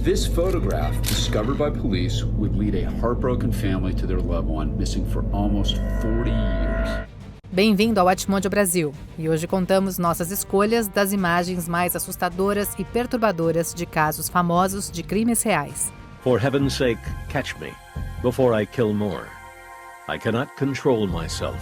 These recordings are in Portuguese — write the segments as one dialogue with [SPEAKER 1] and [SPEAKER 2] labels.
[SPEAKER 1] This photograph, discovered by police, would lead a heartbroken family to their loved one missing for almost 40 years.
[SPEAKER 2] Bem-vindo ao Atmódio Brasil, e hoje contamos nossas escolhas das imagens mais assustadoras e perturbadoras de casos famosos de crimes reais.
[SPEAKER 3] For heaven's sake, catch me, before I kill more. I cannot control myself.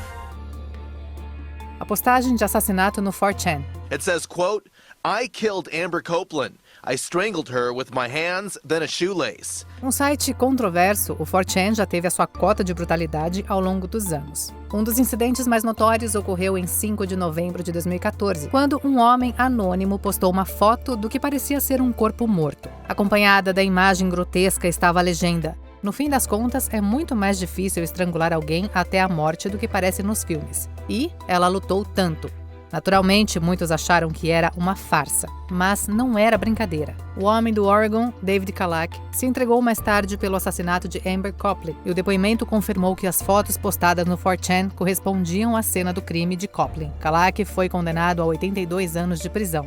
[SPEAKER 2] A postagem de assassinato no 4chan.
[SPEAKER 4] It says, quote, I killed Amber Copeland. I strangled her with my hands, then a shoelace.
[SPEAKER 2] Um site controverso, o 4chan já teve a sua cota de brutalidade ao longo dos anos. Um dos incidentes mais notórios ocorreu em 5 de novembro de 2014, quando um homem anônimo postou uma foto do que parecia ser um corpo morto. Acompanhada da imagem grotesca estava a legenda: no fim das contas, é muito mais difícil estrangular alguém até a morte do que parece nos filmes. E ela lutou tanto. Naturalmente, muitos acharam que era uma farsa, mas não era brincadeira. O homem do Oregon, David Kalak, se entregou mais tarde pelo assassinato de Amber Copeland, e o depoimento confirmou que as fotos postadas no 4chan correspondiam à cena do crime de Copeland. Kalak foi condenado a 82 anos de prisão.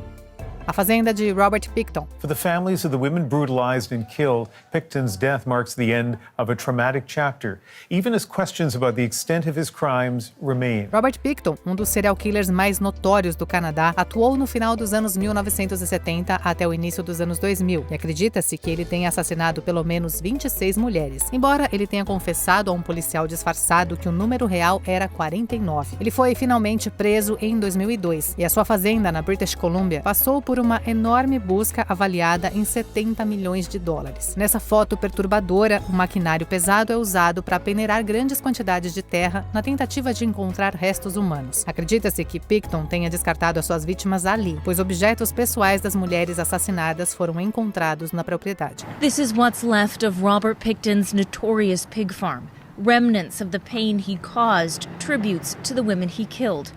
[SPEAKER 2] A Fazenda de Robert Pickton.
[SPEAKER 5] For the families of the women brutalized and killed, Pickton's death marks the end of a traumatic chapter, even as questions about the extent of his crimes remain.
[SPEAKER 2] Robert Pickton, um dos serial killers mais notórios do Canadá, atuou no final dos anos 1970 até o início dos anos 2000, e acredita-se que ele tenha assassinado pelo menos 26 mulheres, embora ele tenha confessado a um policial disfarçado que o número real era 49. Ele foi finalmente preso em 2002, e a sua fazenda na British Columbia passou por uma enorme busca avaliada em 70 milhões de dólares. Nessa foto perturbadora, o maquinário pesado é usado para peneirar grandes quantidades de terra na tentativa de encontrar restos humanos. Acredita-se que Pickton tenha descartado as suas vítimas ali, pois objetos pessoais das mulheres assassinadas foram encontrados na propriedade.
[SPEAKER 6] This is what's left of Robert Pickton's notorious pig farm. Remnants of the pain he caused, tributes to the women he killed.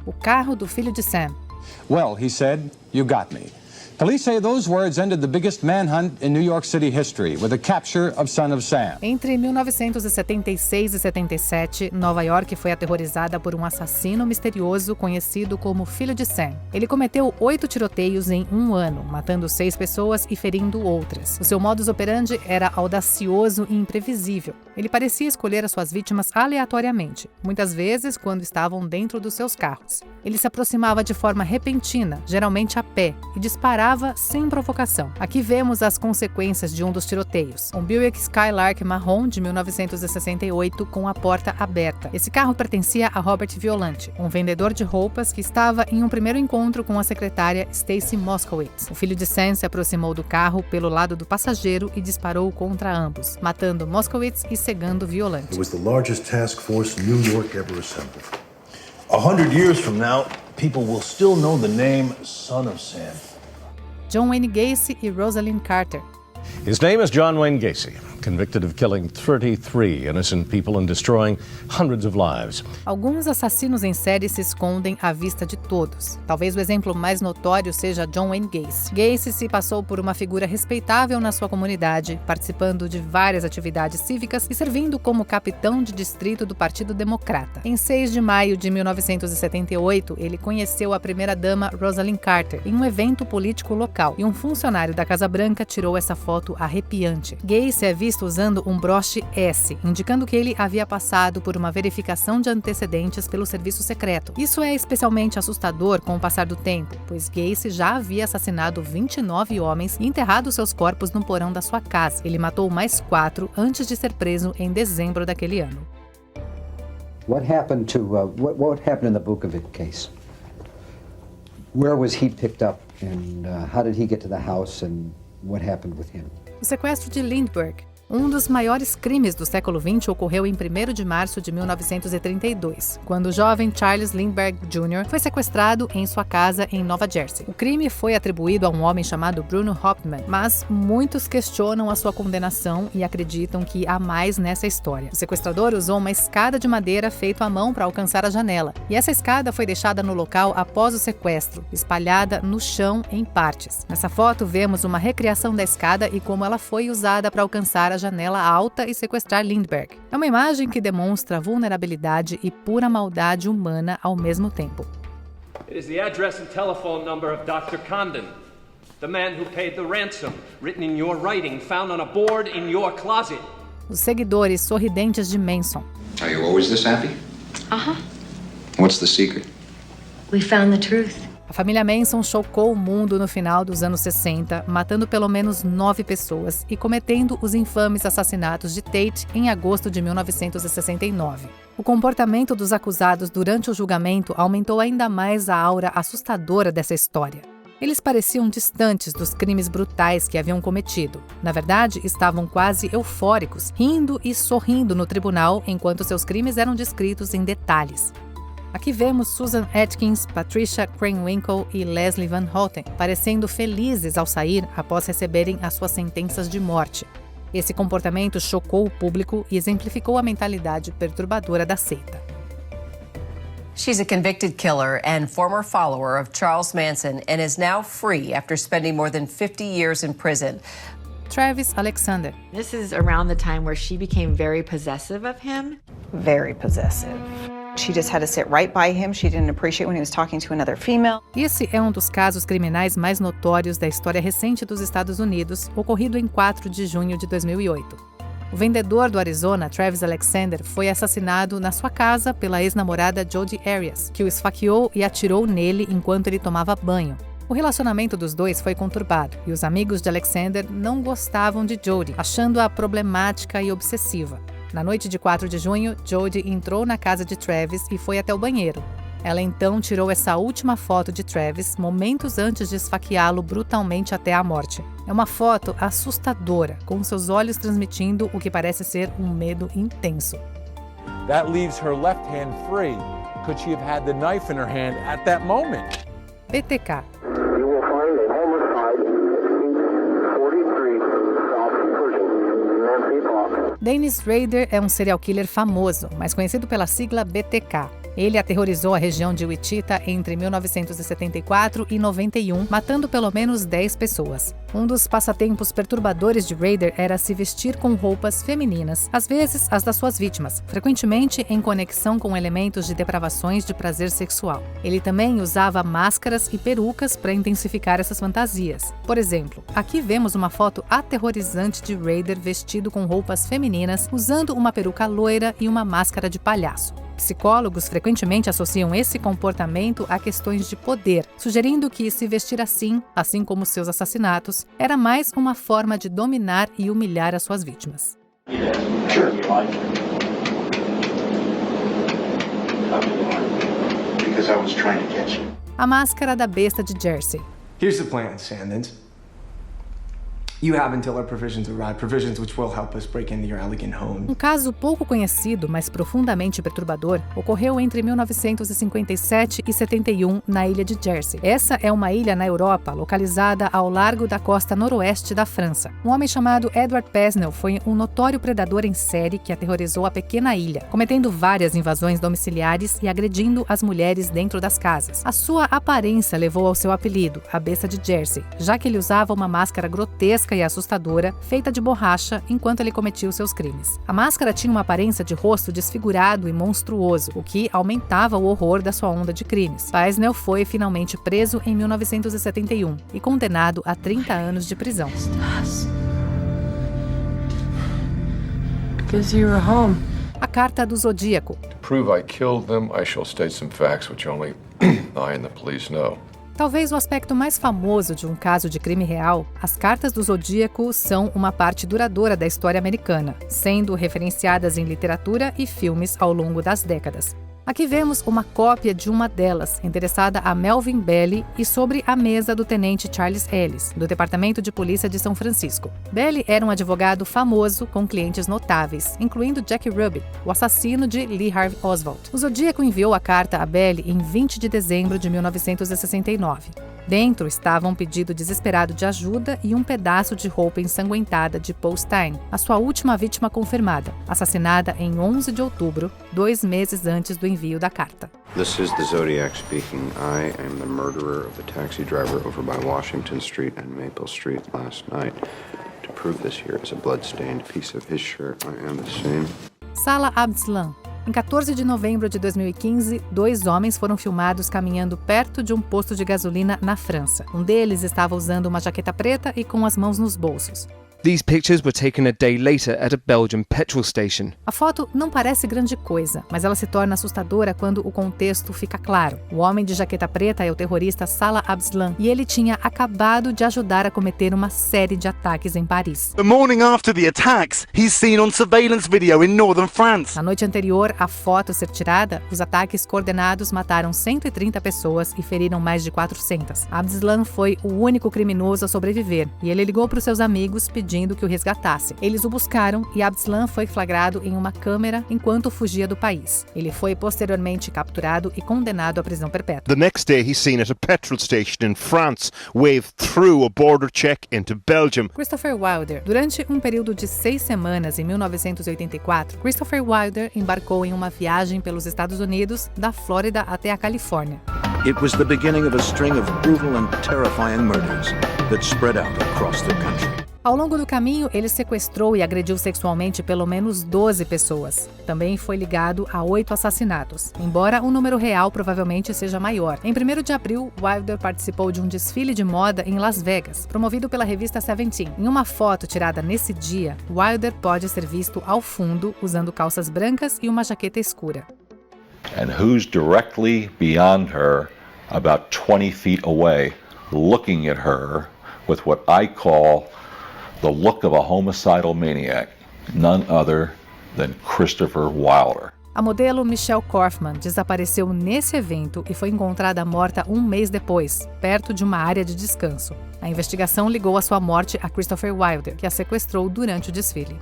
[SPEAKER 2] O carro do filho de Sam.
[SPEAKER 7] Well, he said, you got me. Police say those words ended the biggest manhunt in New York City history, with the capture of Son of Sam.
[SPEAKER 2] Entre 1976 e 77, Nova York foi aterrorizada por um assassino misterioso conhecido como Filho de Sam. Ele cometeu 8 tiroteios em um ano, matando 6 pessoas e ferindo outras. O seu modus operandi era audacioso e imprevisível. Ele parecia escolher as suas vítimas aleatoriamente, muitas vezes quando estavam dentro dos seus carros. Ele se aproximava de forma repentina, geralmente a pé, e disparava sem provocação. Aqui vemos as consequências de um dos tiroteios. Um Buick Skylark marrom de 1968 com a porta aberta. Esse carro pertencia a Robert Violante, um vendedor de roupas que estava em um primeiro encontro com a secretária Stacy Moskowitz. O filho de Sam se aproximou do carro pelo lado do passageiro e disparou contra ambos, matando Moskowitz e cegando Violante.
[SPEAKER 8] It was the largest task force New York ever assembled. 100 years from now, people will still know the name Son of Sam.
[SPEAKER 2] John Wayne Gacy e Rosalind Carter.
[SPEAKER 3] His name is John Wayne Gacy, convicted of killing 33 innocent people and destroying hundreds of lives.
[SPEAKER 2] Alguns assassinos em série se escondem à vista de todos. Talvez o exemplo mais notório seja John Wayne Gacy. Gacy se passou por uma figura respeitável na sua comunidade, participando de várias atividades cívicas e servindo como capitão de distrito do Partido Democrata. Em 6 de maio de 1978, ele conheceu a primeira-dama Rosalind Carter em um evento político local, e um funcionário da Casa Branca tirou essa foto arrepiante. Gacy é visto usando um broche S, indicando que ele havia passado por uma verificação de antecedentes pelo serviço secreto. Isso é especialmente assustador com o passar do tempo, pois Gacy já havia assassinado 29 homens e enterrado seus corpos no porão da sua casa. Ele matou mais 4 antes de ser preso em dezembro daquele ano.
[SPEAKER 9] What happened in the Bukovic case? Where was he picked up, and how did he get to the house, and what happened with him?
[SPEAKER 2] O sequestro de Lindbergh. Um dos maiores crimes do século XX ocorreu em 1º de março de 1932, quando o jovem Charles Lindbergh Jr. foi sequestrado em sua casa em Nova Jersey. O crime foi atribuído a um homem chamado Bruno Hauptmann, mas muitos questionam a sua condenação e acreditam que há mais nessa história. O sequestrador usou uma escada de madeira feita à mão para alcançar a janela, e essa escada foi deixada no local após o sequestro, espalhada no chão em partes. Nessa foto vemos uma recriação da escada e como ela foi usada para alcançar a janela alta e sequestrar Lindbergh. É uma imagem que demonstra vulnerabilidade e pura maldade humana ao mesmo tempo.
[SPEAKER 10] It is the address and telephone number of Dr. Condon. The man who paid the ransom, written in your writing, found on a board in your closet.
[SPEAKER 2] Os seguidores sorridentes de Manson.
[SPEAKER 11] Are you always this happy?
[SPEAKER 12] Uh-huh.
[SPEAKER 11] What's the secret?
[SPEAKER 12] We found the truth.
[SPEAKER 2] A família Manson chocou o mundo no final dos anos 60, matando pelo menos 9 pessoas e cometendo os infames assassinatos de Tate em agosto de 1969. O comportamento dos acusados durante o julgamento aumentou ainda mais a aura assustadora dessa história. Eles pareciam distantes dos crimes brutais que haviam cometido. Na verdade, estavam quase eufóricos, rindo e sorrindo no tribunal enquanto seus crimes eram descritos em detalhes. Aqui vemos Susan Atkins, Patricia Krenwinkel e Leslie Van Houten parecendo felizes ao sair após receberem as suas sentenças de morte. Esse comportamento chocou o público e exemplificou a mentalidade perturbadora da seita.
[SPEAKER 13] She's a convicted killer and former follower of Charles Manson and is now free after spending more than 50 years in prison.
[SPEAKER 2] Travis Alexander.
[SPEAKER 14] This is around the time where she became very possessive of him.
[SPEAKER 15] Very possessive. She just had to sit right by him. She didn't appreciate when he was talking to another female.
[SPEAKER 2] Esse é um dos casos criminais mais notórios da história recente dos Estados Unidos, ocorrido em 4 de junho de 2008. O vendedor do Arizona, Travis Alexander, foi assassinado na sua casa pela ex-namorada Jodi Arias, que o esfaqueou e atirou nele enquanto ele tomava banho. O relacionamento dos dois foi conturbado e os amigos de Alexander não gostavam de Jodi, achando-a problemática e obsessiva. Na noite de 4 de junho, Jodi entrou na casa de Travis e foi até o banheiro. Ela então tirou essa última foto de Travis momentos antes de esfaqueá-lo brutalmente até a morte. É uma foto assustadora, com seus olhos transmitindo o que parece ser um medo intenso.
[SPEAKER 16] That leaves her left hand free. Could she have had the knife in her hand at that moment?
[SPEAKER 2] BTK.
[SPEAKER 17] You will find a homicide at 43 South Pershing, Nancy Park.
[SPEAKER 2] Dennis Rader é um serial killer famoso, mas conhecido pela sigla BTK. Ele aterrorizou a região de Wichita entre 1974 e 91, matando pelo menos 10 pessoas. Um dos passatempos perturbadores de Rader era se vestir com roupas femininas, às vezes as das suas vítimas, frequentemente em conexão com elementos de depravações de prazer sexual. Ele também usava máscaras e perucas para intensificar essas fantasias. Por exemplo, aqui vemos uma foto aterrorizante de Rader vestido com roupas femininas, usando uma peruca loira e uma máscara de palhaço. Psicólogos frequentemente associam esse comportamento a questões de poder, sugerindo que se vestir assim como seus assassinatos, era mais uma forma de dominar e humilhar as suas vítimas. A Máscara da Besta de Jersey.
[SPEAKER 18] Here's the plan, Sandins. You have until our provisions arrive, provisions which will help us break into your elegant home.
[SPEAKER 2] Um caso pouco conhecido, mas profundamente perturbador, ocorreu entre 1957 e 71 na ilha de Jersey. Essa é uma ilha na Europa, localizada ao largo da costa noroeste da França. Um homem chamado Edward Pesnel foi um notório predador em série que aterrorizou a pequena ilha, cometendo várias invasões domiciliares e agredindo as mulheres dentro das casas. A sua aparência levou ao seu apelido, a Besta de Jersey, já que ele usava uma máscara grotesca e assustadora, feita de borracha, enquanto ele cometia os seus crimes. A máscara tinha uma aparência de rosto desfigurado e monstruoso, o que aumentava o horror da sua onda de crimes. Pesnel foi finalmente preso em 1971 e condenado a 30 anos de prisão. A Carta do Zodíaco.
[SPEAKER 19] To prove I killed them, I shall state some facts which only I and the police know.
[SPEAKER 2] Talvez o aspecto mais famoso de um caso de crime real, as Cartas do Zodíaco são uma parte duradoura da história americana, sendo referenciadas em literatura e filmes ao longo das décadas. Aqui vemos uma cópia de uma delas, endereçada a Melvin Belli e sobre a mesa do tenente Charles Ellis, do Departamento de Polícia de São Francisco. Belli era um advogado famoso com clientes notáveis, incluindo Jack Ruby, o assassino de Lee Harvey Oswald. O Zodíaco enviou a carta a Belli em 20 de dezembro de 1969. Dentro estava um pedido desesperado de ajuda e um pedaço de roupa ensanguentada de Paul Stine, a sua última vítima confirmada, assassinada em 11 de outubro, 2 meses antes do envio da carta.
[SPEAKER 11] This is the Zodiac speaking. I am the murderer of the taxi driver over by Washington Street and Maple Street last night. To prove this, here is a blood-stained piece of his shirt. I am the same.
[SPEAKER 2] Salah Abdeslam. Em 14 de novembro de 2015, 2 homens foram filmados caminhando perto de um posto de gasolina na França. Um deles estava usando uma jaqueta preta e com as mãos nos bolsos.
[SPEAKER 20] These pictures were taken a day later at a Belgian petrol station.
[SPEAKER 2] A foto não parece grande coisa, mas ela se torna assustadora quando o contexto fica claro. O homem de jaqueta preta é o terrorista Salah Abdeslam e ele tinha acabado de ajudar a cometer uma série de ataques em Paris.
[SPEAKER 21] The morning after the attacks, he's seen on surveillance video in northern France.
[SPEAKER 2] Na noite anterior à foto ser tirada, os ataques coordenados mataram 130 pessoas e feriram mais de 400. Abdeslam foi o único criminoso a sobreviver e ele ligou para os seus amigos pedindo que o resgatasse. Eles o buscaram e Abdeslam foi flagrado em uma câmera enquanto fugia do país. Ele foi posteriormente capturado e condenado à prisão perpétua.
[SPEAKER 22] The next day he's seen at a petrol station in France, wave through a border check into Belgium.
[SPEAKER 2] Christopher Wilder. Durante um período de 6 semanas em 1984, Christopher Wilder embarcou em uma viagem pelos Estados Unidos, da Flórida até a Califórnia.
[SPEAKER 8] It was the beginning of a string of brutal and terrifying murders that spread out across the country.
[SPEAKER 2] Ao longo do caminho, ele sequestrou e agrediu sexualmente pelo menos 12 pessoas. Também foi ligado a 8 assassinatos, embora o número real provavelmente seja maior. Em 1º de abril, Wilder participou de um desfile de moda em Las Vegas, promovido pela revista Seventeen. Em uma foto tirada nesse dia, Wilder pode ser visto ao fundo usando calças brancas e uma jaqueta escura.
[SPEAKER 23] And who's directly beyond her, about 20 feet away, looking at her with what I call the look of a homicidal maniac, none other than Christopher Wilder.
[SPEAKER 2] A modelo Michelle Kaufman desapareceu nesse evento e foi encontrada morta um mês depois, perto de uma área de descanso. A investigação ligou a sua morte a Christopher Wilder, que a sequestrou durante o desfile.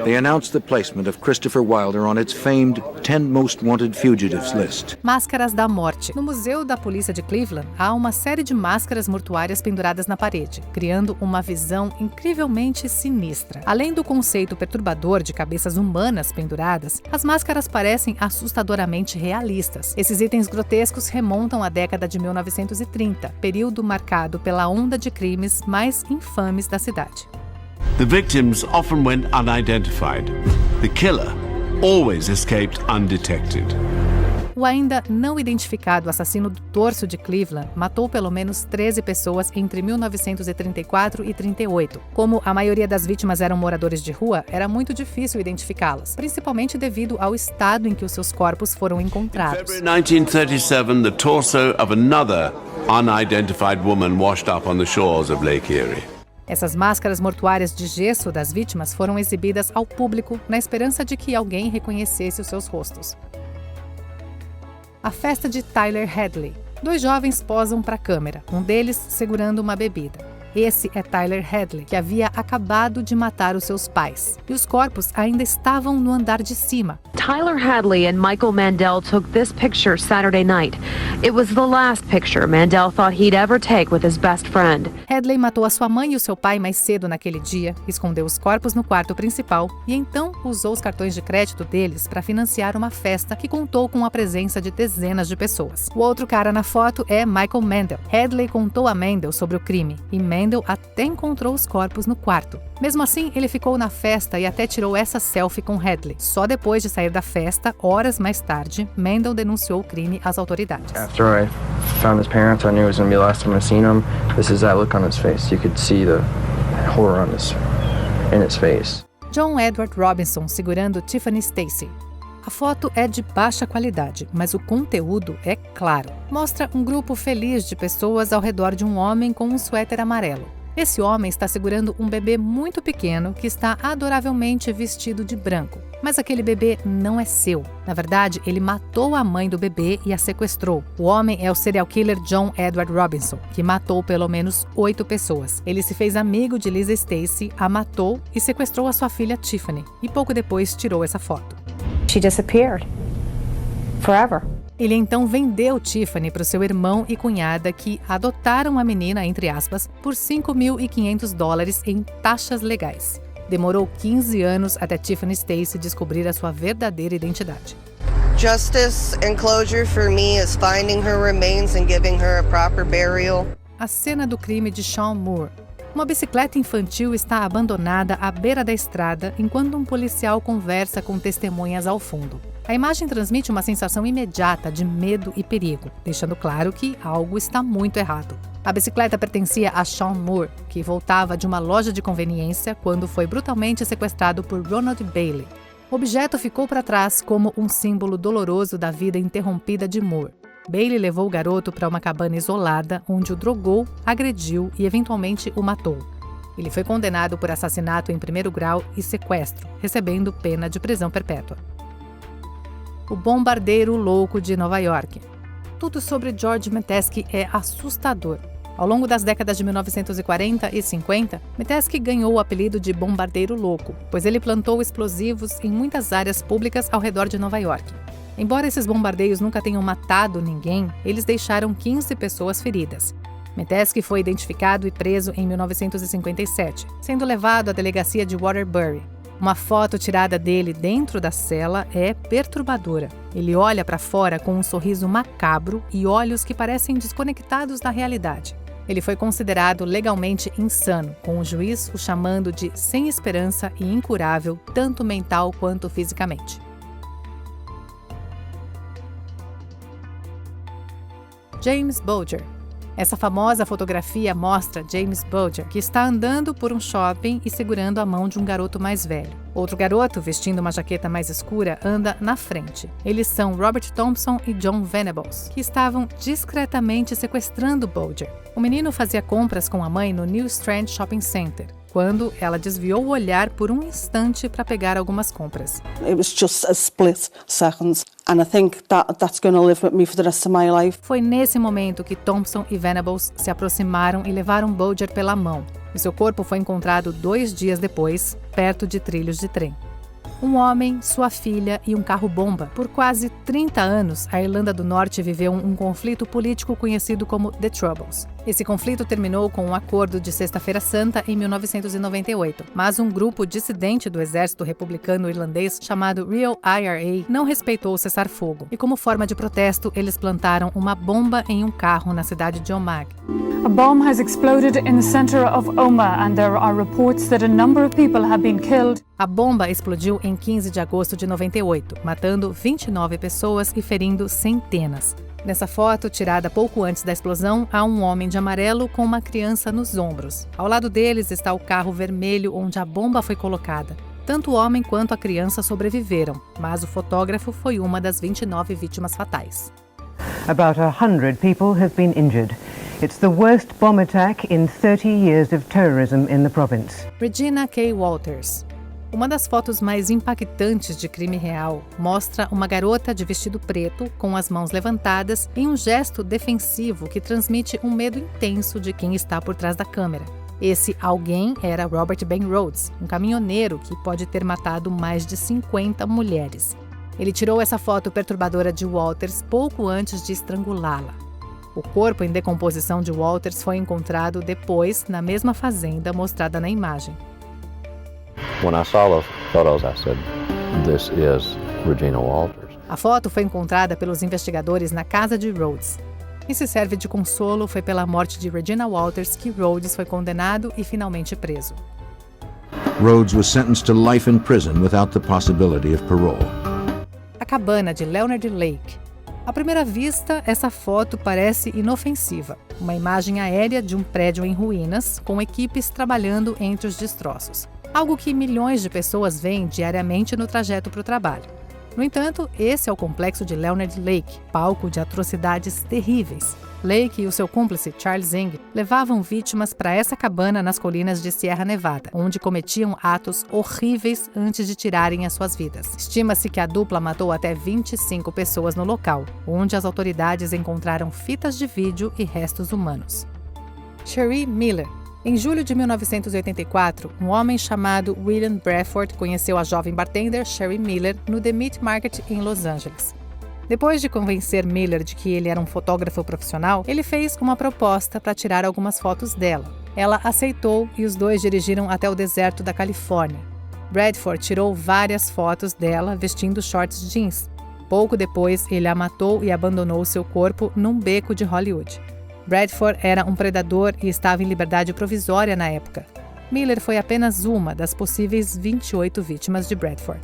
[SPEAKER 8] They announced the placement of Christopher Wilder on its famed 10 Most Wanted Fugitives list.
[SPEAKER 2] Máscaras da morte. No Museu da Polícia de Cleveland, há uma série de máscaras mortuárias penduradas na parede, criando uma visão incrivelmente sinistra. Além do conceito perturbador de cabeças humanas penduradas, as máscaras parecem assustadoramente realistas. Esses itens grotescos remontam à década de 1930, período marcado pela onda de crimes mais infames da cidade.
[SPEAKER 24] The victims often went unidentified. The killer always escaped undetected.
[SPEAKER 2] O ainda não identificado assassino do torso de Cleveland matou pelo menos 13 pessoas entre 1934 e 38. Como a maioria das vítimas eram moradores de rua, era muito difícil identificá-las, principalmente devido ao estado em que os seus corpos foram encontrados.
[SPEAKER 24] In February 1937, the torso of another unidentified woman washed up on the shores of Lake Erie.
[SPEAKER 2] Essas máscaras mortuárias de gesso das vítimas foram exibidas ao público na esperança de que alguém reconhecesse os seus rostos. A festa de Tyler Hadley. 2 jovens posam para a câmera, um deles segurando uma bebida. Esse é Tyler Hadley, que havia acabado de matar os seus pais. E os corpos ainda estavam no andar de cima.
[SPEAKER 25] Tyler Hadley and Michael Mandel took this picture Saturday night. It was the last picture Mandel thought he'd ever take with his best friend.
[SPEAKER 2] Hadley matou a sua mãe e o seu pai mais cedo naquele dia, escondeu os corpos no quarto principal e então usou os cartões de crédito deles para financiar uma festa que contou com a presença de dezenas de pessoas. O outro cara na foto é Michael Mandel. Hadley contou a Mandel sobre o crime e Mandel até encontrou os corpos no quarto. Mesmo assim, ele ficou na festa e até tirou essa selfie com Hadley. Só depois de sair da festa, horas mais tarde, Mandel denunciou o crime às autoridades.
[SPEAKER 26] After I found his parents, I knew it was going to be the last time I seen him. This is that look on his face. You could see the horror in his face.
[SPEAKER 2] John Edward Robinson segurando Tiffany Stacey. A foto é de baixa qualidade, mas o conteúdo é claro. Mostra um grupo feliz de pessoas ao redor de um homem com um suéter amarelo. Esse homem está segurando um bebê muito pequeno que está adoravelmente vestido de branco. Mas aquele bebê não é seu. Na verdade, ele matou a mãe do bebê e a sequestrou. O homem é o serial killer John Edward Robinson, que matou pelo menos 8 pessoas. Ele se fez amigo de Lisa Stacey, a matou e sequestrou a sua filha Tiffany. E pouco depois tirou essa foto.
[SPEAKER 27] She disappeared. Forever.
[SPEAKER 2] Ele então vendeu Tiffany para o seu irmão e cunhada que adotaram a menina, entre aspas, por $5.500 em taxas legais. Demorou 15 anos até Tiffany Stacey descobrir a sua verdadeira identidade.
[SPEAKER 28] Justice and closure for me is finding her remains and giving her a proper burial.
[SPEAKER 2] A cena do crime de Sean Moore. Uma bicicleta infantil está abandonada à beira da estrada enquanto um policial conversa com testemunhas ao fundo. A imagem transmite uma sensação imediata de medo e perigo, deixando claro que algo está muito errado. A bicicleta pertencia a Sean Moore, que voltava de uma loja de conveniência quando foi brutalmente sequestrado por Ronald Bailey. O objeto ficou para trás como um símbolo doloroso da vida interrompida de Moore. Bailey levou o garoto para uma cabana isolada, onde o drogou, agrediu e eventualmente o matou. Ele foi condenado por assassinato em primeiro grau e sequestro, recebendo pena de prisão perpétua. O bombardeiro louco de Nova York. Tudo sobre George Metesky é assustador. Ao longo das décadas de 1940 e 50, Metesky ganhou o apelido de bombardeiro louco, pois ele plantou explosivos em muitas áreas públicas ao redor de Nova York. Embora esses bombardeios nunca tenham matado ninguém, eles deixaram 15 pessoas feridas. Metesky foi identificado e preso em 1957, sendo levado à delegacia de Waterbury. Uma foto tirada dele dentro da cela é perturbadora. Ele olha para fora com um sorriso macabro e olhos que parecem desconectados da realidade. Ele foi considerado legalmente insano, com o juiz o chamando de sem esperança e incurável, tanto mental quanto fisicamente. James Bulger. Essa famosa fotografia mostra James Bulger, que está andando por um shopping e segurando a mão de um garoto mais velho. Outro garoto, vestindo uma jaqueta mais escura, anda na frente. Eles são Robert Thompson e John Venables, que estavam discretamente sequestrando Bulger. O menino fazia compras com a mãe no New Strand Shopping Center, quando ela desviou o olhar por um instante para pegar algumas compras.
[SPEAKER 1] It was just a split second, and I think that's going to live with me for the rest of my life.
[SPEAKER 2] Foi nesse momento que Thompson e Venables se aproximaram e levaram Bulger pela mão. E seu corpo foi encontrado 2 dias depois, perto de trilhos de trem. Um homem, sua filha e um carro-bomba. Por quase 30 anos, a Irlanda do Norte viveu um conflito político conhecido como The Troubles. Esse conflito terminou com um acordo de Sexta-feira Santa em 1998, mas um grupo dissidente do exército republicano irlandês chamado Real IRA não respeitou o cessar-fogo, e como forma de protesto, eles plantaram uma bomba em um carro na cidade de Omagh.
[SPEAKER 27] A bomb has exploded in the center of Omagh and there are reports that a number of people have been killed.
[SPEAKER 2] A bomba explodiu em 15 de agosto de 98, matando 29 pessoas e ferindo centenas. Nessa foto, tirada pouco antes da explosão, há um homem de amarelo com uma criança nos ombros. Ao lado deles está o carro vermelho onde a bomba foi colocada. Tanto o homem quanto a criança sobreviveram, mas o fotógrafo foi uma das 29 vítimas fatais.
[SPEAKER 3] About 100 people have been injured. It's the worst bomb attack in 30 years of terrorism in the province.
[SPEAKER 2] Regina K. Walters. Uma das fotos mais impactantes de crime real mostra uma garota de vestido preto com as mãos levantadas em um gesto defensivo que transmite um medo intenso de quem está por trás da câmera. Esse alguém era Robert Ben Rhodes, um caminhoneiro que pode ter matado mais de 50 mulheres. Ele tirou essa foto perturbadora de Walters pouco antes de estrangulá-la. O corpo em decomposição de Walters foi encontrado depois na mesma fazenda mostrada na imagem.
[SPEAKER 4] When I saw the photos, I said, "This is Regina Walters."
[SPEAKER 2] A foto foi encontrada pelos investigadores na casa de Rhodes. E se serve de consolo, foi pela morte de Regina Walters que Rhodes foi condenado e finalmente preso.
[SPEAKER 8] Rhodes was sentenced to life in prison without the possibility of parole.
[SPEAKER 2] A cabana de Leonard Lake. À primeira vista, essa foto parece inofensiva. Uma imagem aérea de um prédio em ruínas, com equipes trabalhando entre os destroços. Algo que milhões de pessoas veem diariamente no trajeto para o trabalho. No entanto, esse é o complexo de Leonard Lake, palco de atrocidades terríveis. Lake e o seu cúmplice, Charles Ng, levavam vítimas para essa cabana nas colinas de Sierra Nevada, onde cometiam atos horríveis antes de tirarem as suas vidas. Estima-se que a dupla matou até 25 pessoas no local, onde as autoridades encontraram fitas de vídeo e restos humanos. Cherie Miller. Em julho de 1984, um homem chamado William Bradford conheceu a jovem bartender Cherie Miller no The Meat Market em Los Angeles. Depois de convencer Miller de que ele era um fotógrafo profissional, ele fez uma proposta para tirar algumas fotos dela. Ela aceitou e os dois dirigiram até o deserto da Califórnia. Bradford tirou várias fotos dela vestindo shorts jeans. Pouco depois, ele a matou e abandonou seu corpo num beco de Hollywood. Bradford era um predador e estava em liberdade provisória na época. Miller foi apenas uma das possíveis 28 vítimas de Bradford.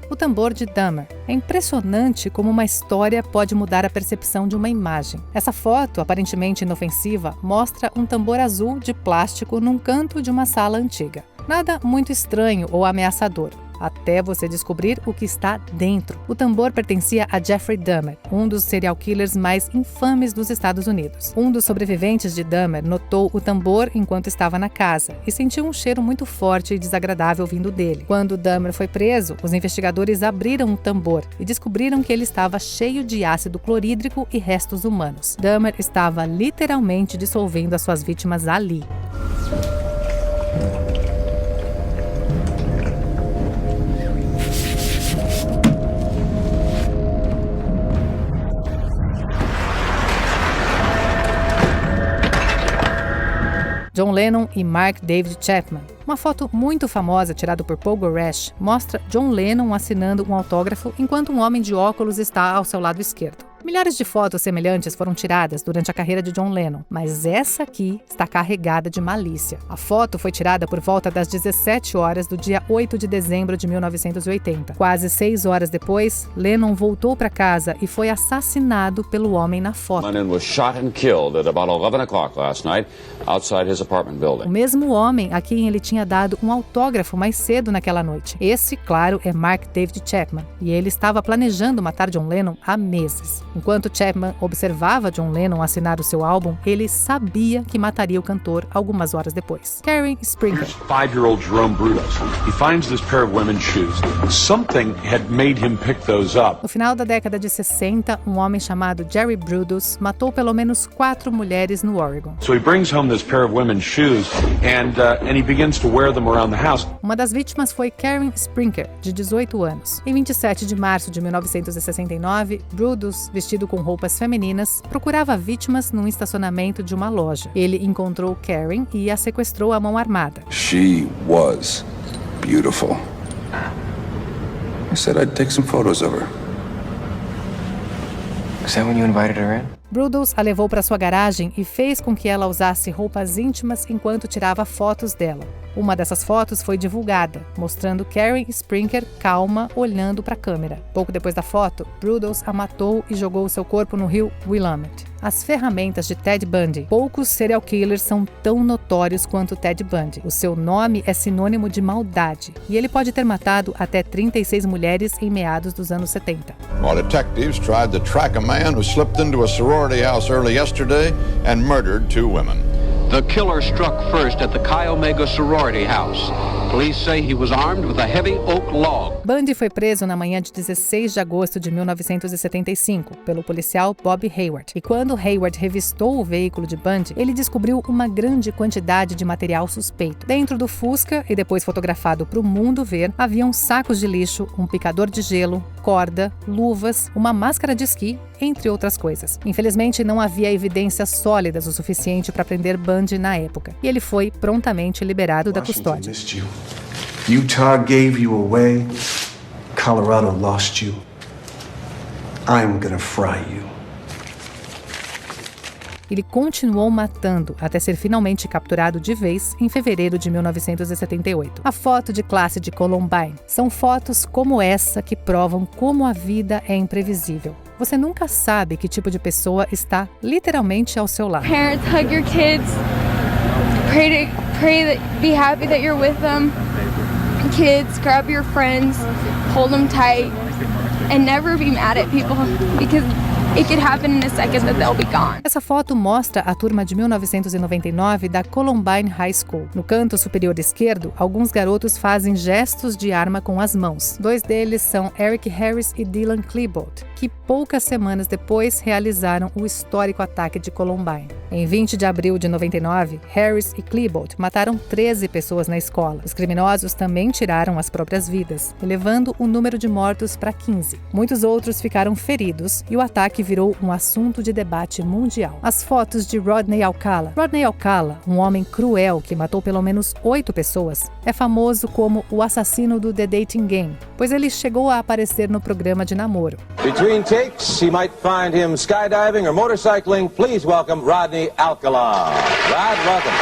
[SPEAKER 2] O tambor de Dahmer. É impressionante como uma história pode mudar a percepção de uma imagem. Essa foto, aparentemente inofensiva, mostra um tambor azul de plástico num canto de uma sala antiga. Nada muito estranho ou ameaçador, até você descobrir o que está dentro. O tambor pertencia a Jeffrey Dahmer, um dos serial killers mais infames dos Estados Unidos. Um dos sobreviventes de Dahmer notou o tambor enquanto estava na casa e sentiu um cheiro muito forte e desagradável vindo dele. Quando Dahmer foi preso, os investigadores abriram o tambor e descobriram que ele estava cheio de ácido clorídrico e restos humanos. Dahmer estava literalmente dissolvendo as suas vítimas ali. John Lennon e Mark David Chapman. Uma foto muito famosa tirada por Paul Goresh mostra John Lennon assinando um autógrafo enquanto um homem de óculos está ao seu lado esquerdo. Milhares de fotos semelhantes foram tiradas durante a carreira de John Lennon, mas essa aqui está carregada de malícia. A foto foi tirada por volta das 17 horas do dia 8 de dezembro de 1980. Quase 6 horas depois, Lennon voltou para casa e foi assassinado pelo homem na foto.
[SPEAKER 5] Lennon was shot and killed at about 11 o'clock last night outside his apartment building.
[SPEAKER 2] O mesmo homem a quem ele tinha dado um autógrafo mais cedo naquela noite. Esse, claro, é Mark David Chapman, e ele estava planejando matar John Lennon há meses. Enquanto Chapman observava John Lennon assinar o seu álbum, ele sabia que mataria o cantor algumas horas depois. Karen Springer.
[SPEAKER 6] 5-year-old Jerome Brudos. He finds this pair of women's shoes. Something had made him pick those up.
[SPEAKER 2] No final da década de 60, um homem chamado Jerry Brudos matou pelo menos 4 mulheres no Oregon.
[SPEAKER 6] So he brings home this pair of women's shoes and he begins to wear them around the house.
[SPEAKER 2] Uma das vítimas foi Karen Springer, de 18 anos. Em 27 de março de 1969, Brudos, vestido com roupas femininas, procurava vítimas num estacionamento de uma loja. Ele encontrou Karen e a sequestrou à mão armada.
[SPEAKER 7] She was beautiful. I said I'd take some photos of her.
[SPEAKER 26] Is that when you invited her in?
[SPEAKER 2] Brudos a levou para sua garagem e fez com que ela usasse roupas íntimas enquanto tirava fotos dela. Uma dessas fotos foi divulgada, mostrando Karen Springer calma, olhando para a câmera. Pouco depois da foto, Brudos a matou e jogou seu corpo no rio Willamette. As ferramentas de Ted Bundy. Poucos serial killers são tão notórios quanto Ted Bundy. O seu nome é sinônimo de maldade, e ele pode ter matado até 36 mulheres em meados dos anos 70.
[SPEAKER 9] While detectives tried to track a man who slipped into a sorority house early yesterday and murdered 2 women.
[SPEAKER 10] The killer struck first at the Chi Omega sorority house. Police say he was armed with a heavy oak log.
[SPEAKER 2] Bundy foi preso na manhã de 16 de agosto de 1975 pelo policial Bob Hayward. E quando Hayward revistou o veículo de Bundy, ele descobriu uma grande quantidade de material suspeito. Dentro do Fusca, e depois fotografado para o mundo ver, haviam sacos de lixo, um picador de gelo, corda, luvas, uma máscara de esqui, entre outras coisas. Infelizmente, não havia evidências sólidas o suficiente para prender Bundy na época, e ele foi prontamente liberado da custódia.
[SPEAKER 18] Utah gave you away. Colorado lost you. I'm gonna fry you.
[SPEAKER 2] Ele continuou matando até ser finalmente capturado de vez em fevereiro de 1978. A foto de classe de Columbine. São fotos como essa que provam como a vida é imprevisível. Você nunca sabe que tipo de pessoa está literalmente ao seu lado.
[SPEAKER 12] Parents, hug your kids. Pray that, be happy that you're with them. Kids, grab your friends, hold them tight, and never be mad at people because it could happen in a second that they'll be gone.
[SPEAKER 2] Essa foto mostra a turma de 1999 da Columbine High School. No canto superior esquerdo, alguns garotos fazem gestos de arma com as mãos. 2 deles são Eric Harris e Dylan Klebold, que poucas semanas depois realizaram o histórico ataque de Columbine. Em 20 de abril de 99, Harris e Klebold mataram 13 pessoas na escola. Os criminosos também tiraram as próprias vidas, elevando o número de mortos para 15. Muitos outros ficaram feridos e o ataque virou um assunto de debate mundial. As fotos de Rodney Alcala. Rodney Alcala, um homem cruel que matou pelo menos 8 pessoas, é famoso como o assassino do The Dating Game, pois ele chegou a aparecer no programa de namoro.
[SPEAKER 13] Did
[SPEAKER 11] between takes, he might find him skydiving or motorcycling. Please welcome Rodney Alcala. Rod, welcome.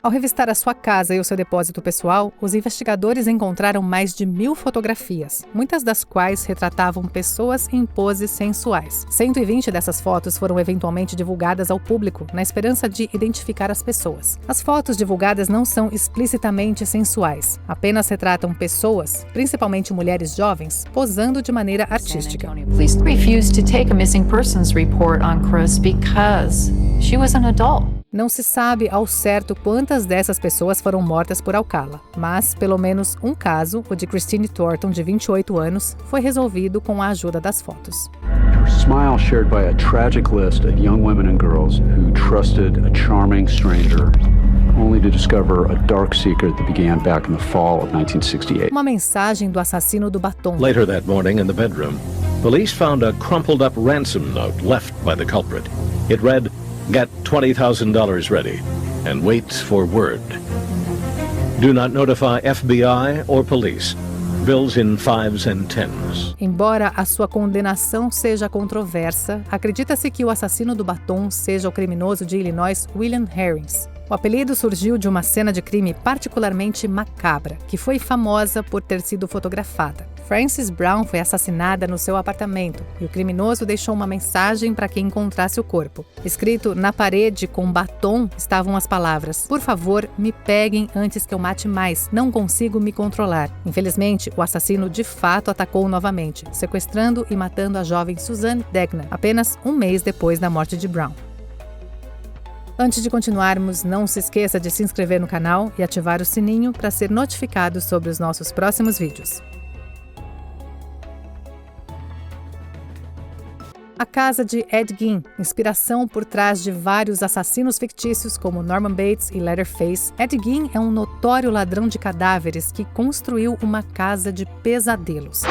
[SPEAKER 2] Ao revistar a sua casa e o seu depósito pessoal, os investigadores encontraram mais de 1.000 fotografias, muitas das quais retratavam pessoas em poses sensuais. 120 dessas fotos foram eventualmente divulgadas ao público, na esperança de identificar as pessoas. As fotos divulgadas não são explicitamente sensuais, apenas retratam pessoas, principalmente mulheres jovens, posando de maneira artística.
[SPEAKER 13] Police refused to take a missing persons report on Cruz because she was an adult.
[SPEAKER 2] Não se sabe ao certo quantas dessas pessoas foram mortas por Alcala, mas pelo menos um caso, o de Christine Thornton, de 28 anos, foi resolvido com a ajuda das fotos.
[SPEAKER 14] Her smile shared by a tragic list of young women and girls who trusted a charming stranger, only to discover a dark secret that began back in the fall of 1968.
[SPEAKER 2] Uma mensagem do assassino do batom.
[SPEAKER 15] Later that morning in the bedroom, police found a crumpled up ransom note left by the culprit. It read, "Get $20,000 ready and wait for word. Do not notify FBI or police. Bills in 5s and 10s."
[SPEAKER 2] Embora a sua condenação seja controversa, acredita-se que o assassino do batom seja o criminoso de Illinois William Herrings. O apelido surgiu de uma cena de crime particularmente macabra, que foi famosa por ter sido fotografada. Frances Brown foi assassinada no seu apartamento e o criminoso deixou uma mensagem para quem encontrasse o corpo. Escrito na parede com batom estavam as palavras: "Por favor, me peguem antes que eu mate mais. Não consigo me controlar." Infelizmente, o assassino de fato atacou novamente, sequestrando e matando a jovem Suzanne Degnan, apenas um mês depois da morte de Brown. Antes de continuarmos, não se esqueça de se inscrever no canal e ativar o sininho para ser notificado sobre os nossos próximos vídeos. A casa de Ed Gein, inspiração por trás de vários assassinos fictícios como Norman Bates e Leatherface, Ed Gein é um notório ladrão de cadáveres que construiu uma casa de pesadelos.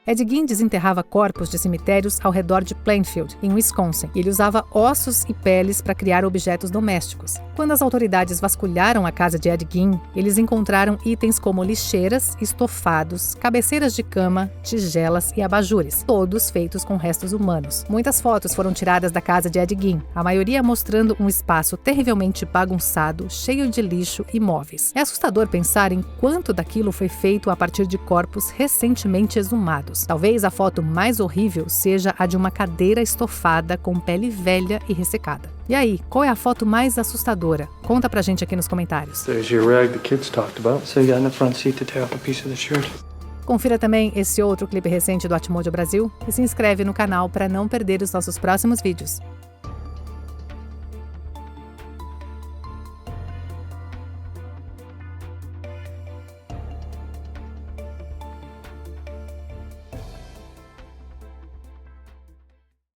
[SPEAKER 2] Ed Gein desenterrava corpos de cemitérios ao redor de Plainfield, em Wisconsin, e ele usava ossos e peles para criar objetos domésticos. Quando as autoridades vasculharam a casa de Ed Gein, eles encontraram itens como lixeiras, estofados, cabeceiras de cama, tigelas e abajures, todos feitos com restos humanos. Muitas fotos foram tiradas da casa de Ed Gein, a maioria mostrando um espaço terrivelmente bagunçado, cheio de lixo e móveis. É assustador pensar em quanto daquilo foi feito a partir de corpos recentemente exumados. Talvez a foto mais horrível seja a de uma cadeira estofada com pele velha e ressecada. E aí, qual é a foto mais assustadora? Conta pra gente aqui nos comentários.
[SPEAKER 26] There's your rag the kids talked about. So you got in the front seat to tear up a piece of the shirt.
[SPEAKER 2] Confira também esse outro clipe recente do Atmojo Brasil e se inscreve no canal para não perder os nossos próximos vídeos.